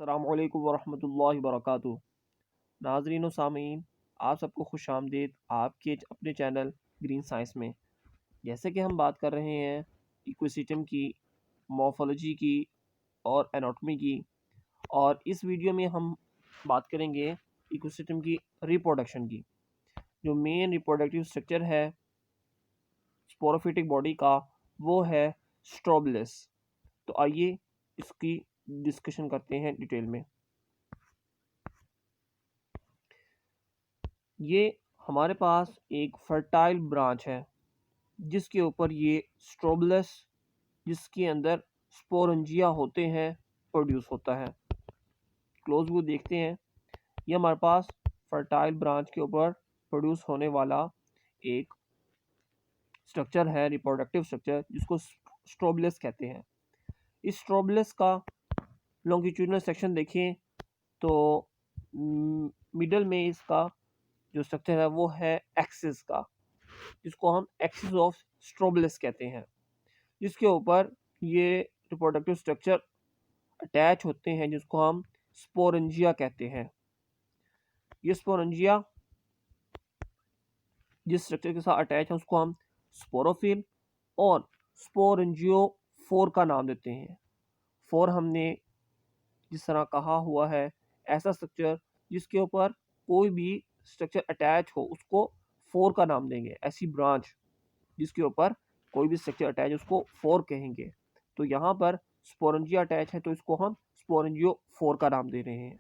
अस्सलामुअलैकुम वरहमतुल्लाहि वबरकातुहू। नाज़रीन व सामीन, आप सबको खुश आमदीद आपके अपने चैनल ग्रीन साइंस में। जैसे कि हम बात कर रहे हैं इकोसिस्टम की, मॉर्फोलॉजी की और एनाटॉमी की, और इस वीडियो में हम बात करेंगे इकोसिस्टम की रिप्रोडक्शन की। जो मेन रिप्रोडक्टिव स्ट्रक्चर है स्पोरोफिटिक बॉडी का, वो है स्ट्रोबलिस। तो आइए इसकी डिस्कशन करते हैं डिटेल में। ये हमारे पास एक फर्टाइल ब्रांच है जिसके ऊपर ये स्ट्रोबलस, जिसके अंदर स्पोरेंजिया होते हैं, प्रोड्यूस होता है। क्लोज व्यू देखते हैं, ये हमारे पास फर्टाइल ब्रांच के ऊपर प्रोड्यूस होने वाला एक स्ट्रक्चर है, रिप्रोडक्टिव स्ट्रक्चर, जिसको स्ट्रोबलस कहते हैं। इस स्ट्रोबलस का लॉन्गिट्यूडनल सेक्शन देखें तो मिडल में इसका जो स्ट्रक्चर है वो है एक्सिस का, जिसको हम एक्सिस ऑफ स्ट्रोबलस कहते हैं, जिसके ऊपर ये रिप्रोडक्टिव स्ट्रक्चर अटैच होते हैं, जिसको हम स्पोरेंजिया कहते हैं। ये स्पोरेंजिया जिस स्ट्रक्चर के साथ अटैच है उसको हम स्पोरोफिल और स्पोरेंजियोफोर का नाम देते हैं। फोर हमने जिस तरह कहा हुआ है, ऐसा स्ट्रक्चर जिसके ऊपर कोई भी स्ट्रक्चर अटैच हो उसको फोर का नाम देंगे। ऐसी ब्रांच जिसके ऊपर कोई भी स्ट्रक्चर अटैच है उसको फोर कहेंगे। तो यहाँ पर स्पोरेंजिया अटैच है तो इसको हम स्पोरेंजियो फोर का नाम दे रहे हैं।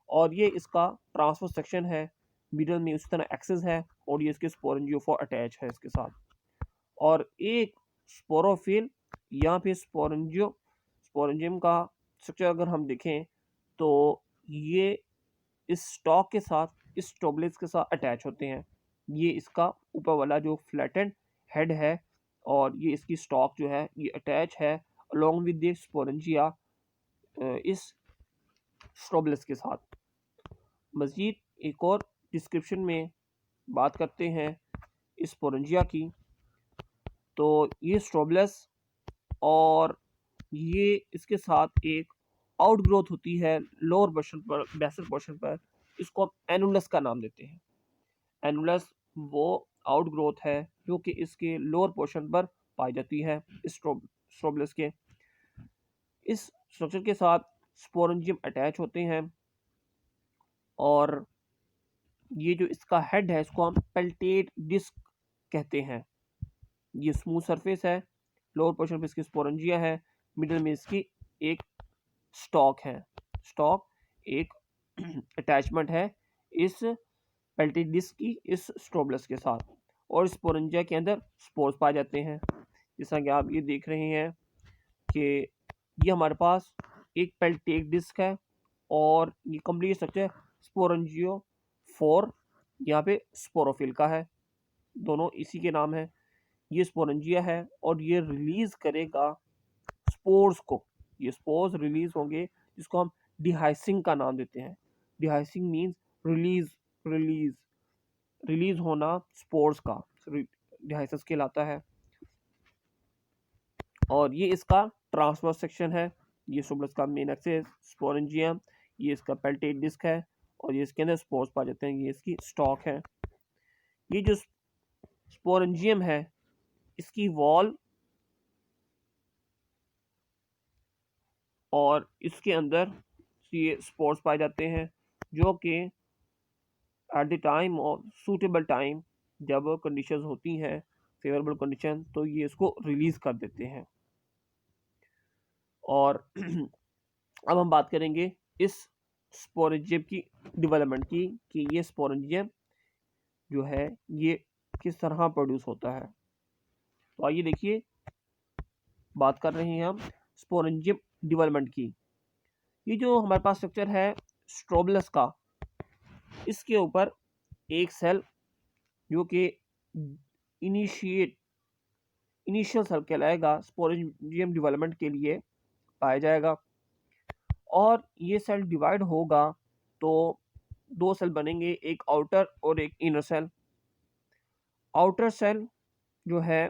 और ये इसका ट्रांसफर सेक्शन है, मिडल में उसी तरह एक्सेस है और ये इसके स्पोरेंजियो फोर अटैच है इसके साथ। और एक स्पोरोफिल या फिर स्पोरेंजियम का स्ट्रक्चर अगर हम देखें तो ये इस स्टॉक के साथ, इस स्ट्रोबलिस के साथ अटैच होते हैं। ये इसका ऊपर वाला जो फ्लैटेंड हेड है और ये इसकी स्टॉक जो है ये अटैच है अलोंग विद द स्पोरेंजिया इस स्ट्रोबलिस के साथ। मज़ीद एक और डिस्क्रिप्शन में बात करते हैं इस स्पोरेंजिया की। तो ये स्ट्रोबलिस और ये इसके साथ एक आउट ग्रोथ होती है लोअर पोर्शन पर, बेसल पोर्शन पर, इसको हम एनुलस का नाम देते हैं। एनुलस वो आउट ग्रोथ है जो कि इसके लोअर पोर्शन पर पाई जाती है स्ट्रोबलिस के। इस स्ट्रक्चर के साथ स्पोरेंजियम अटैच होते हैं और ये जो इसका हेड है इसको हम पेल्टेट डिस्क कहते हैं। ये स्मूथ सरफेस है, लोअर पोर्शन पे इसकी स्पोरेंजिया है, मिडिल में इसकी एक स्टॉक है। स्टॉक एक अटैचमेंट है इस पेल्टेट डिस्क की इस स्ट्रोबलस के साथ, और स्पोरेंजिया के अंदर स्पोर्स पाए जाते हैं। जैसा कि आप ये देख रहे हैं कि ये हमारे पास एक पेल्टेट डिस्क है और ये कंप्लीट स्ट्रक्चर स्पोरेंजियो फोर यहाँ पे स्पोरोफिल का है, दोनों इसी के नाम है। ये स्पोरेंजिया है और ये रिलीज करेगा स्पोर्स को। ये स्पोर्स रिलीज होंगे जिसको हम डिहाइसिंग का नाम देते हैं। डिहाइसिंग मींस रिलीज, रिलीज रिलीज होना स्पोर्स का डिहाइसिस कहलाता है। और ये इसका ट्रांसफर सेक्शन है। ये स्ट्रोबलस का मेन एक्सिस स्पोरेंजियम, ये इसका पेल्टेट डिस्क है और ये इसके अंदर स्पोर्स पाए जाते हैं, ये इसकी स्टॉक है। ये जो स्पोरेंजियम है इसकी वॉल और इसके अंदर ये स्पोर्स पाए जाते हैं जो कि at the time of suitable time, जब कंडीशंस होती हैं फेवरेबल कंडीशन, तो ये इसको रिलीज कर देते हैं। और अब हम बात करेंगे इस स्पोरेंजियम की डेवलपमेंट की कि ये स्पोरेंजियम जो है ये किस तरह प्रोड्यूस होता है। तो आइए देखिए, बात कर रहे हैं हम स्पोरेंजियम डेवलपमेंट की। ये जो हमारे पास स्ट्रक्चर है स्ट्रोबलस का, इसके ऊपर एक सेल जो कि इनिशियल सेल कहलाएगा स्पोरेंजियम डेवलपमेंट के लिए पाया जाएगा। और ये सेल डिवाइड होगा तो दो सेल बनेंगे, एक आउटर और एक इनर सेल। आउटर सेल जो है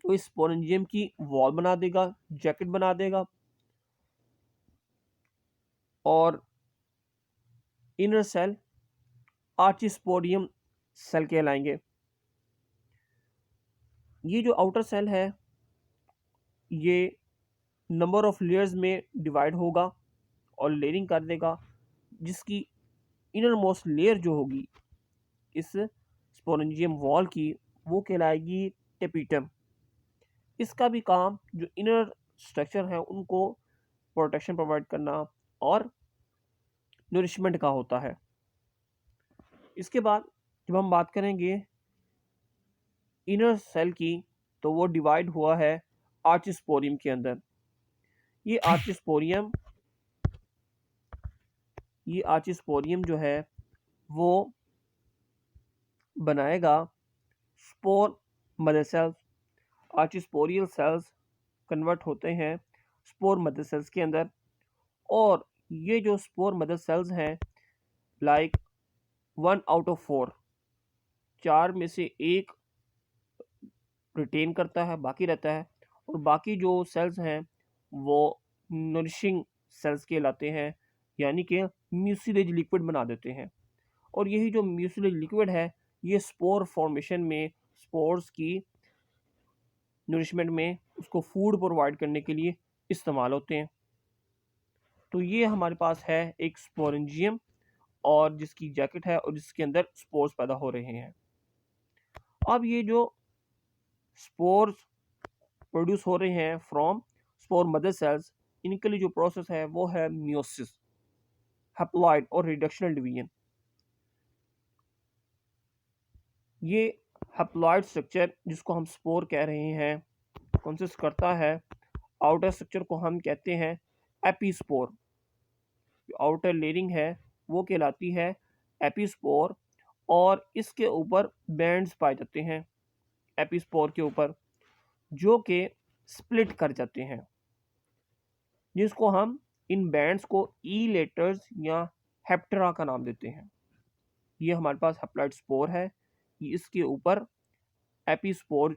वो स्पोरेंजियम की वॉल बना देगा, जैकेट बना देगा, और इनर सेल आर्चिस्पोरियम सेल कहलाएंगे। ये जो आउटर सेल है ये नंबर ऑफ लेयर्स में डिवाइड होगा और लेयरिंग कर देगा, जिसकी इनर मोस्ट लेयर जो होगी इस स्पोरेंजियम वॉल की वो कहलाएगी टेपिटम। इसका भी काम जो इनर स्ट्रक्चर है उनको प्रोटेक्शन प्रोवाइड करना और नरिशमेंट का होता है। इसके बाद जब हम बात करेंगे इनर सेल की तो वो डिवाइड हुआ है आर्चिस्पोरियम के अंदर। ये आर्चिस्पोरियम जो है वो बनाएगा spore mother cells. Archesporial cells convert होते हैं स्पोर मदर सेल्स के अंदर, और ये जो स्पोर मदर सेल्स हैं लाइक 1 आउट ऑफ 4, 4 में से एक रिटेन करता है, बाकी रहता है, और बाकी जो सेल्स हैं वो नरिशिंग सेल्स कहलाते हैं, यानी कि म्यूसिलेज लिक्विड बना देते हैं। और यही जो म्यूसिलेज लिक्विड है ये स्पोर फॉर्मेशन में स्पोर्स की नरिशमेंट में उसको फूड प्रोवाइड करने के लिए इस्तेमाल होते हैं। तो ये हमारे पास है एक स्पोरेंजियम और जिसकी जैकेट है और जिसके अंदर स्पोर्स पैदा हो रहे हैं। अब ये जो स्पोर्स प्रोड्यूस हो रहे हैं फ्रॉम स्पोर मदर सेल्स, इनके लिए जो प्रोसेस है वो है मियोसिस, हैप्लॉइड और रिडक्शनल डिवीजन। ये हैप्लॉइड स्ट्रक्चर जिसको हम स्पोर कह रहे हैं कंसिस्ट करता है, आउटर स्ट्रक्चर को हम कहते हैं एपीस्पोर। आउटर लेयरिंग है वो कहलाती है एपीस्पोर, और इसके ऊपर बैंड्स पाए जाते हैं एपीस्पोर के ऊपर जो कि स्प्लिट कर जाते हैं, जिसको हम इन बैंड्स को ईलेटर्स या हेप्टेरा का नाम देते हैं। ये हमारे पास हैप्लॉइड स्पोर है, इसके ऊपर एपीस्पोर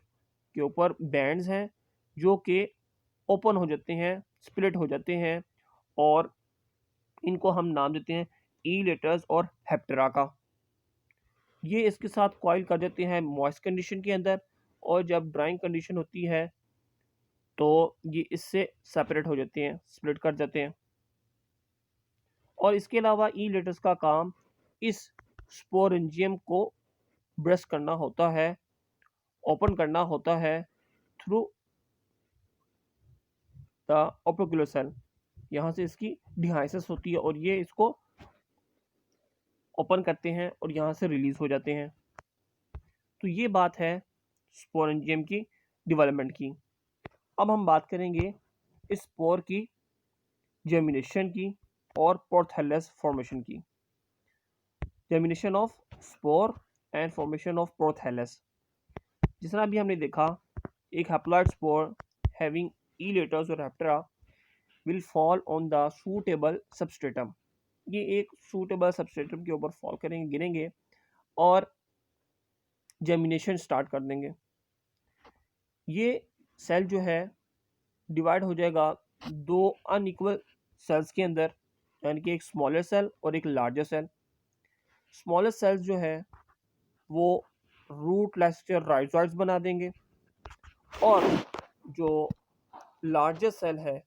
के ऊपर बैंड्स हैं जो कि ओपन हो जाते हैं, स्प्लिट हो जाते हैं, और इनको हम नाम देते हैं ईलेटर्स और हेप्टेरा का। ये इसके साथ कॉइल कर देते हैं मॉइस्ट कंडीशन के अंदर, और जब ड्राइंग कंडीशन होती है तो ये इससे सेपरेट हो जाते हैं, स्प्लिट कर जाते हैं। और इसके अलावा ई लेटर्स का काम इस स्पोरेंजियम को ब्रश करना होता है, ओपन करना होता है थ्रू द ओपिकुलर सेल। यहाँ से इसकी डिहाइसिस होती है और ये इसको ओपन करते हैं और यहाँ से रिलीज हो जाते हैं। तो ये बात है स्पोरेंजियम की डेवलपमेंट की। अब हम बात करेंगे इस स्पोर की जर्मिनेशन की और प्रोथैलस फॉर्मेशन की। Germination of spore and formation of prothallus. जिस तरह भी हमने देखा, एक haploid spore having elaters और haptera will fall on the suitable substratum. ये एक सूटेबल सबस्ट्रेटम के ऊपर फॉल करेंगे, गिरेंगे और जर्मिनेशन स्टार्ट कर देंगे। ये सेल जो है डिवाइड हो जाएगा दो अनइक्वल सेल्स के अंदर, यानी कि एक स्मॉलर सेल और एक लार्जर सेल। स्मॉलर सेल्स जो है वो रूट लेस्टर राइजोइड्स बना देंगे, और जो लार्जर सेल है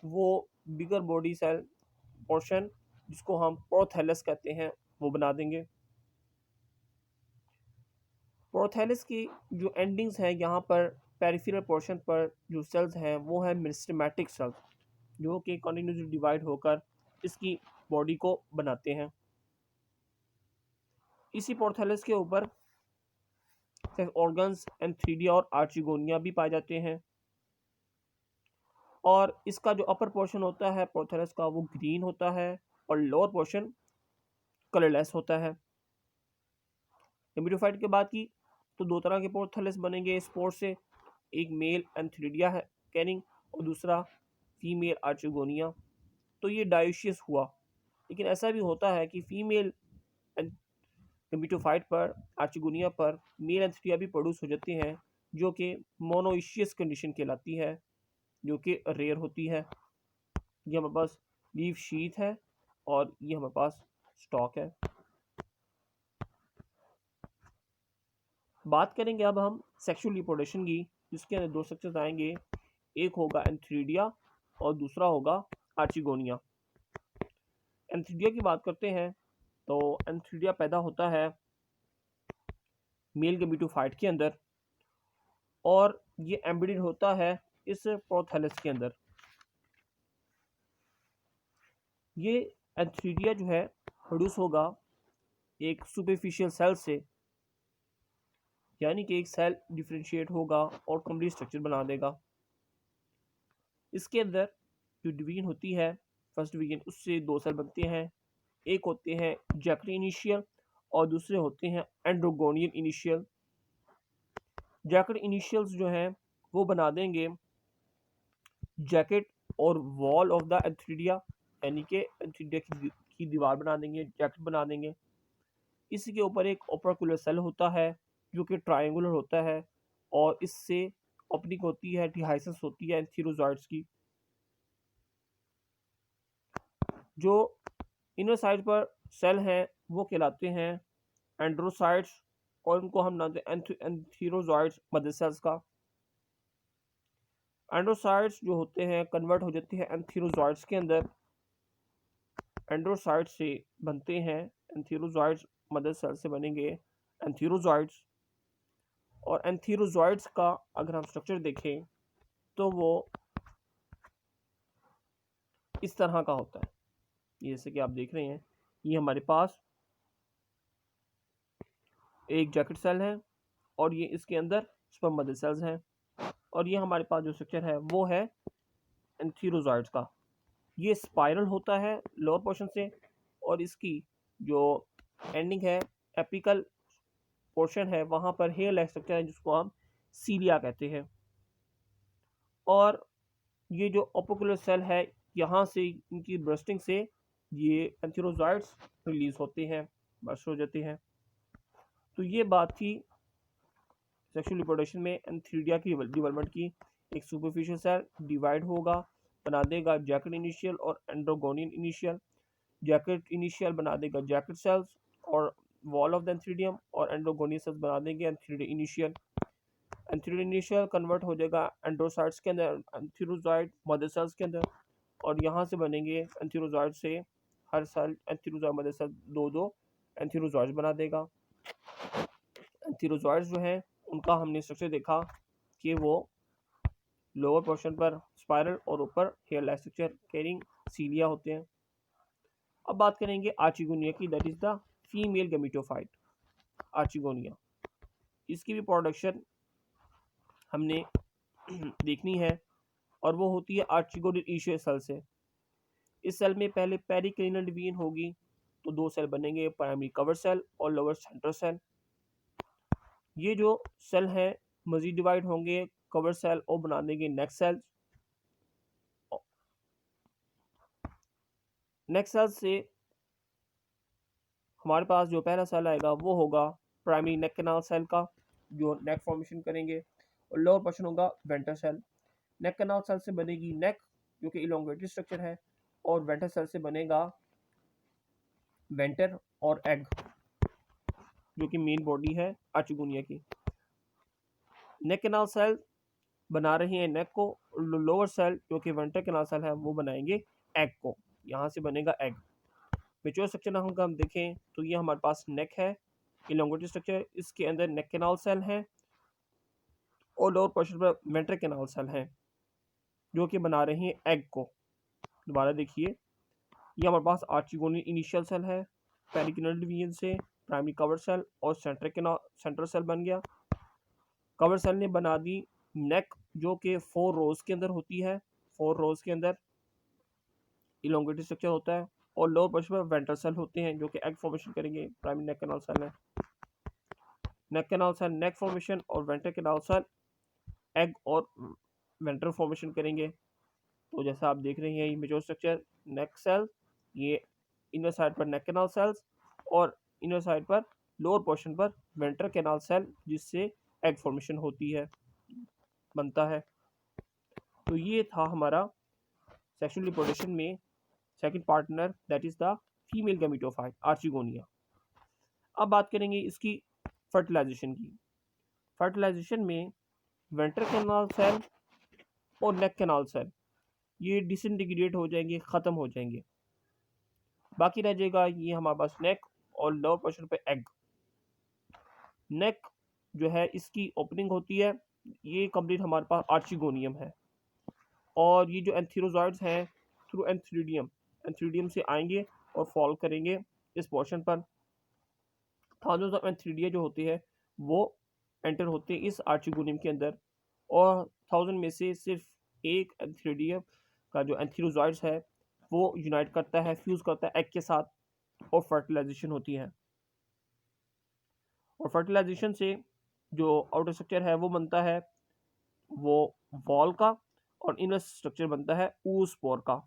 वो बिगर बॉडी सेल पोर्शन जिसको हम प्रोथैलस कहते हैं वो बना देंगे। प्रोथैलस की जो एंडिंग्स हैं यहाँ पर पेरिफेरल पोर्शन पर जो सेल्स हैं वो है मेरिस्टेमेटिक सेल्स, जो कि कंटिन्यूसली डिवाइड होकर इसकी बॉडी को बनाते हैं। इसी प्रोथैलस के ऊपर ऑर्गन्स एंथीरिया और आर्चिगोनिया भी पाए जाते हैं, और इसका जो अपर पोर्शन होता है प्रोथैलस का वो ग्रीन होता है और लोअर पोर्शन कलरलेस होता है। एम्ब्रियोफाइट की बात की तो दो तरह के प्रोथैलस बनेंगे स्पोर से, एक मेल एंथीरिया है कैनिंग और दूसरा फीमेल आर्चिगोनिया। तो ये डायोशियस हुआ, लेकिन ऐसा भी होता है कि फीमेल एम्ब्रियोफाइट पर आर्चिगोनिया पर मेल एंथीरिया भी प्रोड्यूस हो जाते हैं, जो कि मोनोइशियस कंडीशन कहलाती है, जो कि रेयर होती है। ये हमारे पास लीफ शीथ है और ये हमारे पास स्टॉक है। बात करेंगे अब हम सेक्सुअल रिप्रोडक्शन की, जिसके अंदर दो स्ट्रक्चर्स आएंगे, एक होगा एंथीरिया और दूसरा होगा आर्चिगोनिया। एंथीरिया की बात करते हैं तो एंथीरिया पैदा होता है मेल गैमेटोफाइट के अंदर और ये एम्बेडेड होता है इस प्रोथैलस के अंदर। ये एंथीरिया जो है प्रोड्यूस होगा एक सुपरफिशियल सेल से, यानी कि एक सेल डिफरेंशिएट होगा और कंप्लीट स्ट्रक्चर बना देगा। इसके अंदर जो डिवीजन होती है, फर्स्ट डिवीजन, उससे दो सेल बनते हैं, एक होते हैं जैकेट इनिशियल और दूसरे होते हैं एंड्रोगोनियल इनिशियल। जैकेट इनिशियल्स जो हैं वो बना देंगे जैकेट और वॉल ऑफ द एंथीरिया, यानी कि एंथीरिया की दीवार बना देंगे, जैकेट बना देंगे। इसी के ऊपर एक ओपर्कुलर सेल होता है जो कि ट्रायंगुलर होता है और इससे ओपनिंग होती है, डिहाइसेस होती है एंथीरोजॉइड्स की। जो इनर साइड पर सेल हैं वो कहलाते हैं एंड्रोसाइट्स और इनको हम नाम देते हैं एंथीरोजॉइड्स मदर सेल्स का। एंड्रोसाइट्स जो होते हैं कन्वर्ट हो जाते हैं एंथीरोजॉइड्स के अंदर, एंड्रोसाइट्स से बनते हैं एंथीरोजॉइड्स, मदर सेल से बनेंगे एंथीरोजॉइड्स। और एंथीरोजॉइड्स का अगर हम स्ट्रक्चर देखें तो वो इस तरह का होता है, जैसे कि आप देख रहे हैं। ये हमारे पास एक जैकेट सेल है और ये इसके अंदर स्पर्म मदर सेल्स हैं, और ये हमारे पास जो स्ट्रक्चर है वो है एंथीरोजॉइड्स का। ये स्पाइरल होता है लोअर पोर्शन से और इसकी जो एंडिंग है, एपिकल पोर्शन है, वहाँ पर हेयर लाइक स्ट्रक्चर है जिसको हम सीलिया कहते हैं। और ये जो ओपोकुलर सेल है, यहाँ से इनकी ब्रस्टिंग से ये एंथीरोजॉइड्स रिलीज होते हैं, बर्स्ट हो जाते हैं। तो ये बात थी सेक्सुअल रिप्रोडक्शन में एंथीरिया की डेवलपमेंट की। एक सुपरफिशियल सेल डिवाइड होगा, बना देगा जैकेट इनिशियल और एंड्रोगोनियल इनिशियल। जैकेट इनिशियल बना देगा जैकेट सेल्स और वॉल ऑफ द एंथीरियम, और एंड्रोगोनियल सेल्स बना देंगे एंथीरिया इनिशियल। एंथीरिया इनिशियल कन्वर्ट हो जाएगा एंड्रोसाइट्स के अंदर, एंथीरोजॉइड मदर सेल्स के अंदर, और यहाँ से बनेंगे एंथीरोजॉइड से हर सेल एंथीरोजॉइड मदर सेल दो दो एंथीरोजॉइड बना देगा। एंथीरोजॉइड्स जो हैं उनका हमने स्ट्रक्चर देखा कि वो लोअर पोर्शन पर स्पाइरल और ऊपर हेयर लाइक स्ट्रक्चर कैरिंग सीलिया होते हैं। अब बात करेंगे आर्चिगोनिया की, that is the female gametophyte archegonia. इसकी भी प्रोडक्शन हमने देखनी है और वो होती है आर्चिगोनियल इनिशियल सेल से। इस सेल में पहले पेरिक्लिनल डिवीजन होगी, तो दो सेल बनेंगे, प्राइमरी कवर सेल और लोअर सेंट्रल सेल। ये जो सेल हैं मजीद डिवाइड होंगे, कवर सेल और बना देंगे नेक सेल। नेक सेल से हमारे पास जो पहला सेल आएगा वो होगा प्राइमरी नेक कैनाल सेल का, जो नेक फॉर्मेशन करेंगे, और लोअर पोर्शन होगा वेंटर सेल। नेक कैनाल सेल से बनेगी नेक, जो कि इलोंगेटेड स्ट्रक्चर है, और वेंटर सेल से बनेगा वेंटर और एग, जो कि मेन बॉडी है आर्चिगोनिया की। नेक कैनाल सेल बना रही है नेक को, लोअर सेल जो कि वेंटर कैनाल सेल है वो बनाएंगे एग को, यहाँ से बनेगा एग। मेच्योर स्ट्रक्चर हम देखें तो ये हमारे पास नेक है, इलोंगेटेड स्ट्रक्चर, इसके अंदर नेक कैनाल सेल है और लोअर पोर्शन पर वेंटर कैनाल सेल है जो कि बना रही है एग को। दोबारा देखिए, ये हमारे पास आर्चिगोनियल इनिशियल सेल है, पेरिक्लिनल डिवीजन से प्राइमरी कवर सेल और सेंट्रल सेल बन गया। कवर सेल ने बना दी नेक, जो कि 4 रोज के अंदर होती है, 4 रोज के अंदर इलोंगेटेड स्ट्रक्चर होता है, और लोअर पोर्शन पर वेंटर सेल होते हैं जो कि एग फॉर्मेशन करेंगे। प्राइमरी नेक कैनाल सेल है, नेक कैनाल सेल नेक फॉर्मेशन, और वेंटर कैनाल सेल एग और वेंटर फॉर्मेशन करेंगे। तो जैसा आप देख रहे हैं ये मेजर स्ट्रक्चर नेक सेल, ये इनर साइड पर नेक कैनाल सेल्स और इनर साइड पर लोअर पोर्शन पर वेंटर कैनाल सेल, जिससे एग फॉर्मेशन होती है, बनता है। तो ये था हमारा सेक्सुअल रिप्रोडक्शन में second partner that is the female gametophyte archegonia. अब बात करेंगे इसकी फर्टिलाइजेशन की। फर्टिलाइजेशन में वेंट्रल कैनाल सेल और नेक कैनाल सेल ये डिसइंटीग्रेट हो जाएंगे, ख़त्म हो जाएंगे। बाकी रह जाएगा ये हमारे पास नेक और लोअर पोर्शन पे एग। नेक जो है इसकी ओपनिंग होती है, ये कंप्लीट हमारे पास आर्चिगोनियम है। और ये जो एंथीरोजॉइड्स हैं थ्रू एंथ्रीडियम से आएंगे और फॉल करेंगे इस पोर्शन पर। थाउजेंड्स ऑफ एंथ्रीडिया जो होती है वो एंटर होते हैं इस आर्चिगोनियम के अंदर, और 1000 में से सिर्फ एक एंथ्रीडियम का जो एंथीरोजॉइड्स है वो यूनाइट करता है, फ्यूज करता है एग के साथ और फर्टिलाइजेशन होती है। और फर्टिलाइजेशन से जो आउटर स्ट्रक्चर है वो बनता है वो वॉल का, और इनर स्ट्रक्चर बनता है oospore का।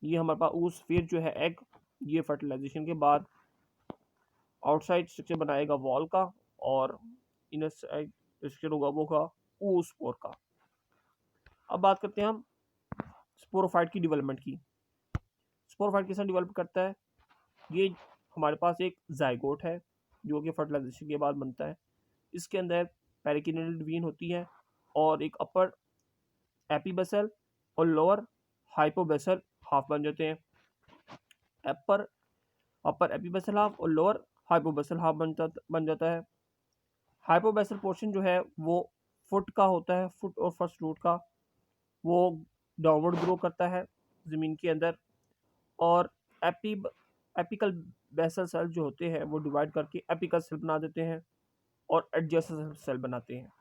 ये हमारे पास oosphere जो है एग, ये फर्टिलाइजेशन के बाद आउटसाइड स्ट्रक्चर बनाएगा वॉल का, और इनर साइड स्ट्रक्चर होगा वो का oospore का। अब बात करते हैं हम स्पोरोफाइट की डेवलपमेंट की। स्पोरोफाइट किस तरह डेवलप करता है? ये हमारे पास एक जाइगोट है जो कि फर्टिलाइजेशन के बाद बनता है। इसके अंदर पेरिकिनेल वीन होती है और एक अपर एपीबेसल और लोअर हाइपोबेसल हाफ बन जाते हैं। अपर एपीबेसल हाफ और लोअर हाइपोबेसल हाफ बन जाता है। हाइपोबेसल पोर्शन जो है वो फुट का होता है, फुट और फर्स्ट रूट का, वो डाउनवर्ड ग्रो करता है ज़मीन के अंदर। और एपिकल बेसल सेल जो होते हैं वो डिवाइड करके एपिकल सेल बना देते हैं और एडजेसेंट सेल बनाते हैं।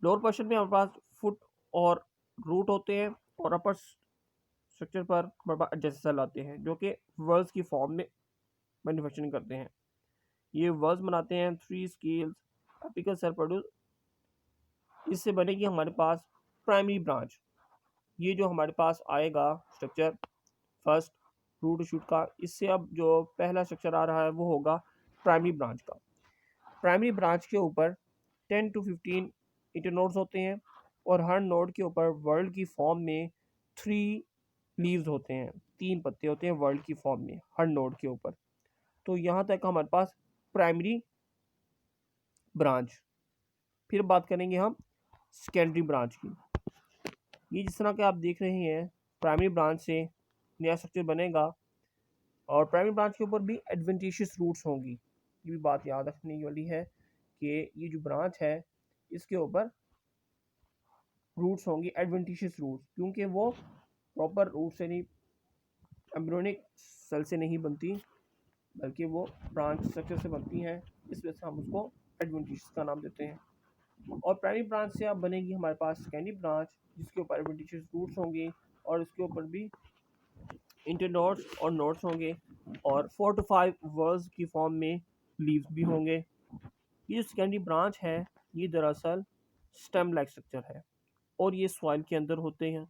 लोअर पोर्शन में हमारे पास फुट और रूट होते हैं, और अपर स्ट्रक्चर पर हमारे पास एडजेसेंट सेल आते हैं जो कि वर्ल्स की फॉर्म में मैन्युफैक्चरिंग करते हैं। ये वर्ल्स बनाते हैं 3 स्केल्स एपिकल सेल प्रोड्यूस। इससे बनेगी हमारे पास प्राइमरी ब्रांच। ये जो हमारे पास आएगा स्ट्रक्चर फर्स्ट रूट शूट का, इससे अब जो पहला स्ट्रक्चर आ रहा है वो होगा प्राइमरी ब्रांच का। प्राइमरी ब्रांच के ऊपर 10 to 15 इंटरनोड्स होते हैं, और हर नोड के ऊपर वर्ल्ड की फॉर्म में 3 लीव्स होते हैं, 3 पत्ते होते हैं वर्ल्ड की फॉर्म में हर नोड के ऊपर। तो यहाँ तक हमारे पास प्राइमरी ब्रांच। फिर बात करेंगे हम सेकेंडरी ब्रांच की। ये जिस तरह के आप देख रहे हैं प्राइमरी ब्रांच से नया स्ट्रक्चर बनेगा, और प्राइमरी ब्रांच के ऊपर भी एडवेंटिशियस रूट्स होंगी। ये भी बात याद रखने वाली है कि ये जो ब्रांच है इसके ऊपर रूट्स होंगी एडवेंटिशियस रूट्स, क्योंकि वो प्रॉपर रूट से नहीं, एम्ब्रियोनिक सेल से नहीं बनती, बल्कि वो ब्रांच स्ट्रक्चर से बनती हैं। इस वजह से हम उसको एडवेंटिशियस का नाम देते हैं। और प्राइमरी ब्रांच से अब बनेगी हमारे पास सेकेंडरी ब्रांच, जिसके ऊपर एडवेंटिशियस रूट्स होंगे और इसके ऊपर भी इंटरनोड्स और नोड्स होंगे, और 4 to 5 वर्ड्स की फॉर्म में लीव्स भी होंगे। ये जो सेकेंडरी ब्रांच है ये दरअसल स्टेम लाइक स्ट्रक्चर है, और ये सॉइल के अंदर होते हैं,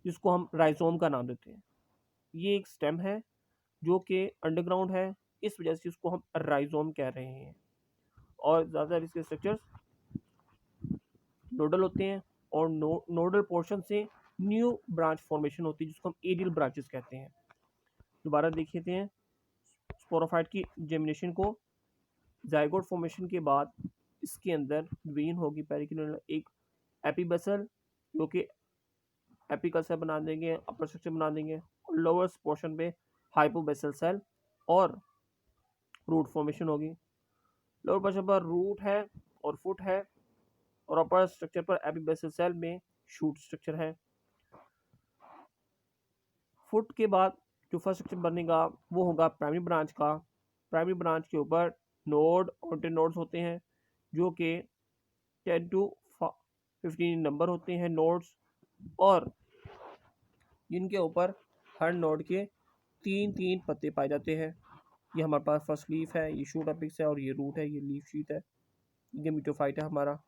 जिसको हम राइजोम का नाम देते हैं। ये एक स्टेम है जो कि अंडरग्राउंड है, इस वजह से इसको हम राइजोम कह रहे हैं। और ज़्यादातर इसके स्ट्रक्चर्स नोडल होते हैं, और नोडल पोर्शन से न्यू ब्रांच फॉर्मेशन होती है जिसको हम एरियल ब्रांचेस कहते हैं। दोबारा देखते हैं स्पोरोफाइट की जेमिनेशन को। जाइगोट फॉर्मेशन के बाद इसके अंदर वेन होगी पेरिकिनल, एक एपीबेसल जो कि एपिकल सेल बना देंगे, अपर स्ट्रक्चर बना देंगे, और लोअर पोर्शन पे हाइपोबेसल सेल और रूट फॉर्मेशन होगी। लोअर पोर्शन पर रूट है और फुट है, और अपर स्ट्रक्चर पर एपीबेसल सेल में शूट स्ट्रक्चर है। फुट के बाद जो फर्स्ट स्ट्रक्चर बनेगा वो होगा प्राइमरी ब्रांच का। प्राइमरी ब्रांच के ऊपर नोड और इंटरनोड्स होते हैं जो कि 10 to 15 नंबर होते हैं नोड्स, और जिनके ऊपर हर नोड के 3 पत्ते पाए जाते हैं। ये हमारे पास फर्स्ट लीफ है, ये शूट अपिक्स है, और ये रूट है, ये लीफ शीट है, ये मीटोफाइट है हमारा।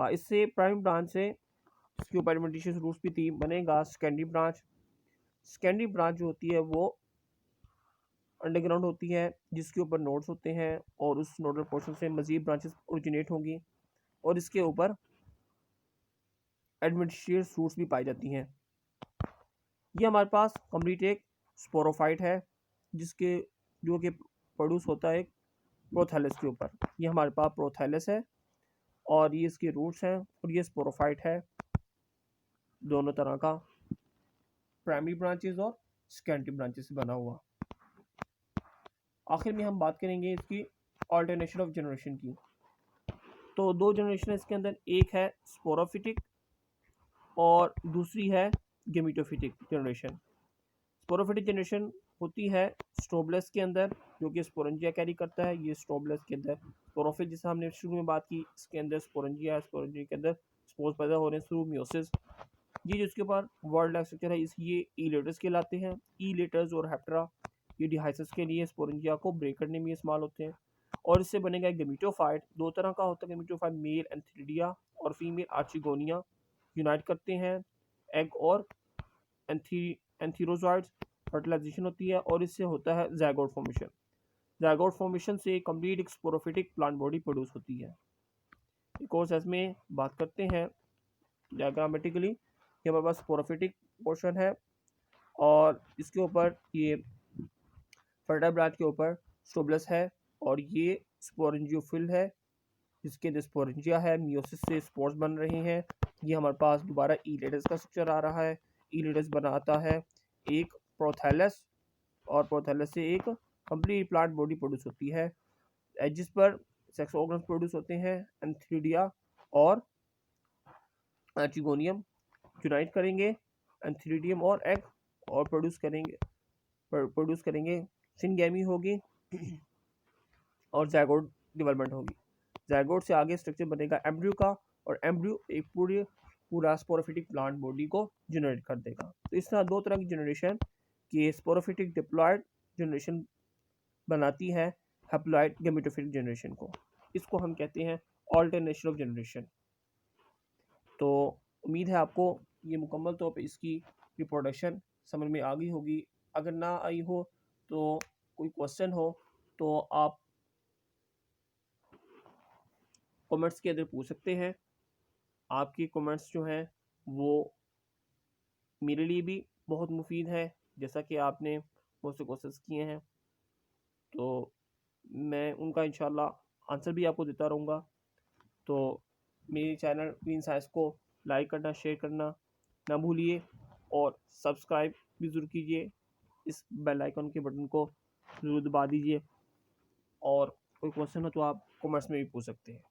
इससे प्राइमरी ब्रांच से इसके ऊपर एडवेंटिशियस रूट्स भी 3 बनेगा सेकेंडरी ब्रांच। सेकेंडरी ब्रांच जो होती है वो अंडरग्राउंड होती है, जिसके ऊपर नोड्स होते हैं, और उस नोडल पोर्शन से मजीद ब्रांचेस ओरिजिनेट होंगी, और इसके ऊपर एडवेंटिशियस फ्रूट्स भी पाई जाती हैं। ये हमारे पास कंप्लीट एक स्पोरोफाइट है जिसके जो कि प्रोड्यूस होता है एक प्रोथैलस के ऊपर। ये हमारे पास प्रोथैलस है और ये इसके रूट्स हैं और ये स्पोरोफाइट है, दोनों तरह का, प्राइमरी ब्रांचेस और सेकेंडरी ब्रांचेस से बना हुआ। आखिर में हम बात करेंगे इसकी ऑल्टरनेशन ऑफ जनरेशन की। तो दो जनरेशन है इसके अंदर, एक है स्पोरोफिटिक और दूसरी है गेमिटोफिटिक जनरेशन। स्पोरोफिटिक जनरेशन होती है स्ट्रोबलस के अंदर जो कि स्पोरेंजिया कैरी करता है। ये स्ट्रोबलस के अंदर स्पोरोफिट जिसे हमने शुरू में बात की, इसके अंदर स्पोरेंजिया है, स्पोरेंजिया के अंदर स्पोर्स पैदा हो रहे हैं थ्रू मियोसिस। ये जिसके ऊपर वर्ल्ड लाइफ स्ट्रक्चर है ये ई लेटर्स कहलाते हैं। ई लेटर्स और हेप्टेरा ये डिहाइसिस के लिए स्पोरेंजिया को ब्रेक करने में इस्तेमाल होते हैं और इससे बनेगा गेमिटोफाइट। दो तरह का होता है गेमिटोफाइट, मेल एंथीरिडिया और फीमेल आर्चिगोनिया यूनाइट करते हैं एग और एंथीरोजॉइड्स, फर्टिलाइजेशन होती है और इससे होता है ज़ायगोट फॉर्मेशन। ज़ायगोट फॉर्मेशन से कंप्लीट एक स्पोरोफिटिक प्लांट बॉडी प्रोड्यूस होती है। एक और सेंस में बात करते हैं डायग्रामेटिकली, ये हमारे पास स्पोरोफिटिक पोर्शन है और इसके ऊपर ये फर्टाइल ब्रांच के ऊपर स्ट्रोबलस है और ये स्पोरेंजियोफिल है जिसके अंदर स्पोरेंजिया है, मियोसिस से स्पोर्स बन रहे हैं। ये हमारे पास दोबारा ई लेटस का स्ट्रक्चर आ रहा है। ई लेटस बनाता है एक प्रोथैलस और प्रोथैलस से एक कंप्लीट प्लांट बॉडी प्रोड्यूस होती है जिस पर सेक्स ऑर्गन्स प्रोड्यूस होते हैं। एंथीरिडिया और आर्चिगोनियम यूनाइट करेंगे एंथीरिडियम और एग और प्रोड्यूस करेंगे सिनगैमी होगी और ज़ायगोट डेवलपमेंट होगी। ज़ायगोट से आगे स्ट्रक्चर बनेगा एम्ब्रियो का और एम्ब्रियो एक पूरा स्पोरोफिटिक प्लांट बॉडी को जनरेट कर देगा। तो इस तरह दो तरह की जनरेशन की स्पोरोफिटिक डिप्लॉयड जनरेशन बनाती है हैप्लॉयड गेमेटोफिटिक जनरेशन को। इसको हम कहते हैं ऑल्टरनेशन ऑफ जनरेशन। तो उम्मीद है आपको ये मुकम्मल तौर पे इसकी रिप्रोडक्शन समझ में आ गई होगी। अगर ना आई हो तो कोई क्वेश्चन हो तो आप कमेंट्स के अंदर पूछ सकते हैं। आपकी कमेंट्स जो हैं वो मेरे लिए भी बहुत मुफीद है, जैसा कि आपने बहुत से क्वेश्चंस किए हैं तो मैं उनका इंशाल्लाह आंसर भी आपको देता रहूँगा। तो मेरे चैनल क्वीन साइंस को लाइक करना, शेयर करना ना भूलिए और सब्सक्राइब भी ज़रूर कीजिए। इस बेल आइकन के बटन को ज़रूर दबा दीजिए और कोई क्वेश्चन हो तो आप कमेंट्स में भी पूछ सकते हैं।